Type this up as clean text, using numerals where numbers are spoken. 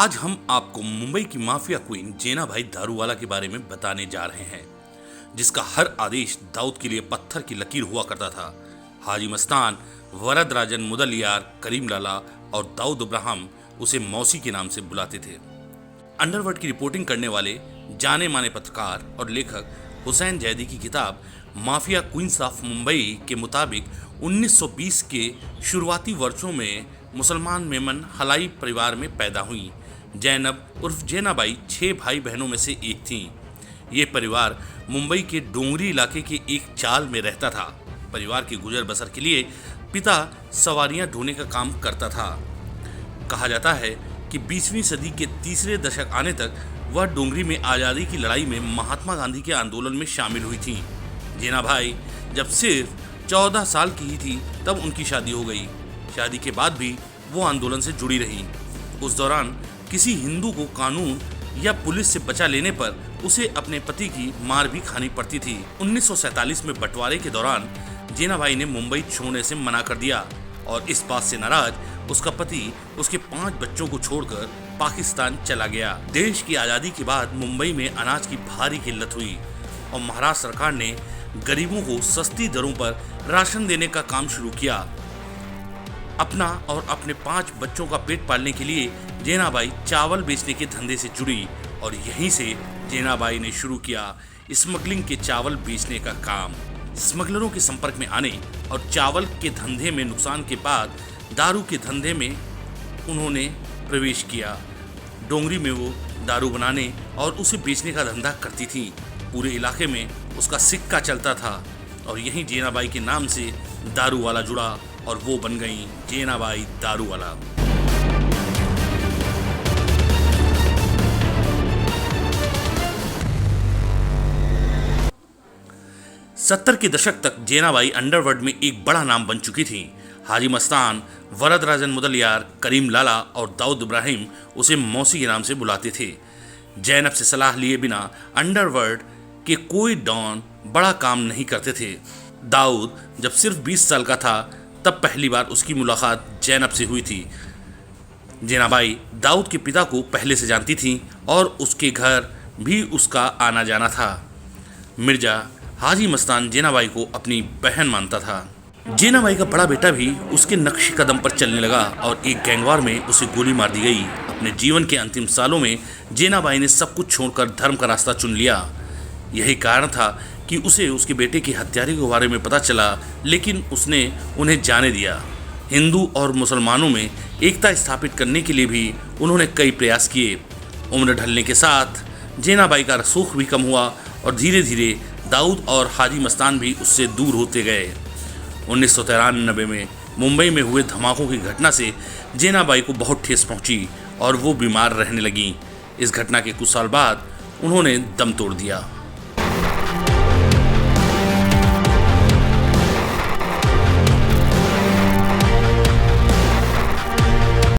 आज हम आपको मुंबई की माफिया क्वीन जेना भाई दारूवाला के बारे में बताने जा रहे हैं, जिसका हर आदेश दाऊद के लिए पत्थर की लकीर हुआ करता था। हाजी मस्तान, वरदराजन मुदलियार, करीम लाला और दाऊद इब्राहिम उसे मौसी के नाम से बुलाते थे। अंडरवर्ल्ड की रिपोर्टिंग करने वाले जाने माने पत्रकार और लेखक हुसैन जैदी की किताब माफिया क्वींस ऑफ मुंबई के मुताबिक 1920 के शुरुआती वर्षों में मुसलमान मेमन हलाई परिवार में पैदा हुई। जैनब उर्फ जेनाबाई 6 भाई बहनों में से एक थीं। ये परिवार मुंबई के डोंगरी इलाके के एक चाल में रहता था। परिवार के गुजर बसर के लिए पिता सवारियां ढोने का काम करता था। कहा जाता है कि 20वीं सदी के तीसरे दशक आने तक वह डोंगरी में आज़ादी की लड़ाई में महात्मा गांधी के आंदोलन में शामिल हुई थी। जेना भाई जब सिर्फ 14 साल की ही थी तब उनकी शादी हो गई। शादी के बाद भी वो आंदोलन से जुड़ी रही। उस दौरान किसी हिंदू को कानून या पुलिस से बचा लेने पर उसे अपने पति की मार भी खानी पड़ती थी। 1947 में बंटवारे के दौरान जेना भाई ने मुंबई छोड़ने से मना कर दिया और इस बात से नाराज उसका पति उसके 5 बच्चों को छोड़कर पाकिस्तान चला गया। देश की आज़ादी के बाद मुंबई में अनाज की भारी किल्लत हुई और महाराष्ट्र सरकार ने गरीबों को सस्ती दरों पर राशन देने का काम शुरू किया। अपना और अपने 5 बच्चों का पेट पालने के लिए जेनाबाई चावल बेचने के धंधे से जुड़ी और यहीं से जेनाबाई ने शुरू किया स्मगलिंग के चावल बेचने का काम। स्मगलरों के संपर्क में आने और चावल के धंधे में नुकसान के बाद दारू के धंधे में उन्होंने प्रवेश किया। डोंगरी में वो दारू बनाने और उसे बेचने का धंधा करती थी। पूरे इलाके में उसका सिक्का चलता था और यहीं जेनाबाई के नाम से दारूवाला जुड़ा और वो बन गई जेनाबाई दारूवाला। सत्तर के दशक तक जेनाबाई अंडरवर्ल्ड में एक बड़ा नाम बन चुकी थी। हाजी मस्तान, वरदराजन मुदलियार, करीम लाला और दाऊद इब्राहिम उसे मौसी के नाम से बुलाते थे। जैनब से सलाह लिए बिना अंडरवर्ल्ड के कोई डॉन बड़ा काम नहीं करते थे। दाऊद जब सिर्फ 20 साल का था तब पहली बार उसकी मुलाकात जैनब से हुई थी। जेनाबाई दाऊद के पिता को पहले से जानती थी और उसके घर भी उसका आना जाना था। मिर्जा हाजी मस्तान जेनाबाई को अपनी बहन मानता था। जेनाबाई का बड़ा बेटा भी उसके नक्श कदम पर चलने लगा और एक गैंगवार में उसे गोली मार दी गई। अपने जीवन के अंतिम सालों में जेनाबाई ने सब कुछ छोड़कर धर्म का रास्ता चुन लिया। यही कारण था कि उसे उसके बेटे के हत्यारे के बारे में पता चला, लेकिन उसने उन्हें जाने दिया। हिंदू और मुसलमानों में एकता स्थापित करने के लिए भी उन्होंने कई प्रयास किए। उम्र ढलने के साथ जेनाबाई का रसूख भी कम हुआ और धीरे धीरे दाऊद और हाजी मस्तान भी उससे दूर होते गए। 1993 में मुंबई में हुए धमाकों की घटना से जेनाबाई को बहुत ठेस पहुंची और वो बीमार रहने लगी। इस घटना के कुछ साल बाद उन्होंने दम तोड़ दिया।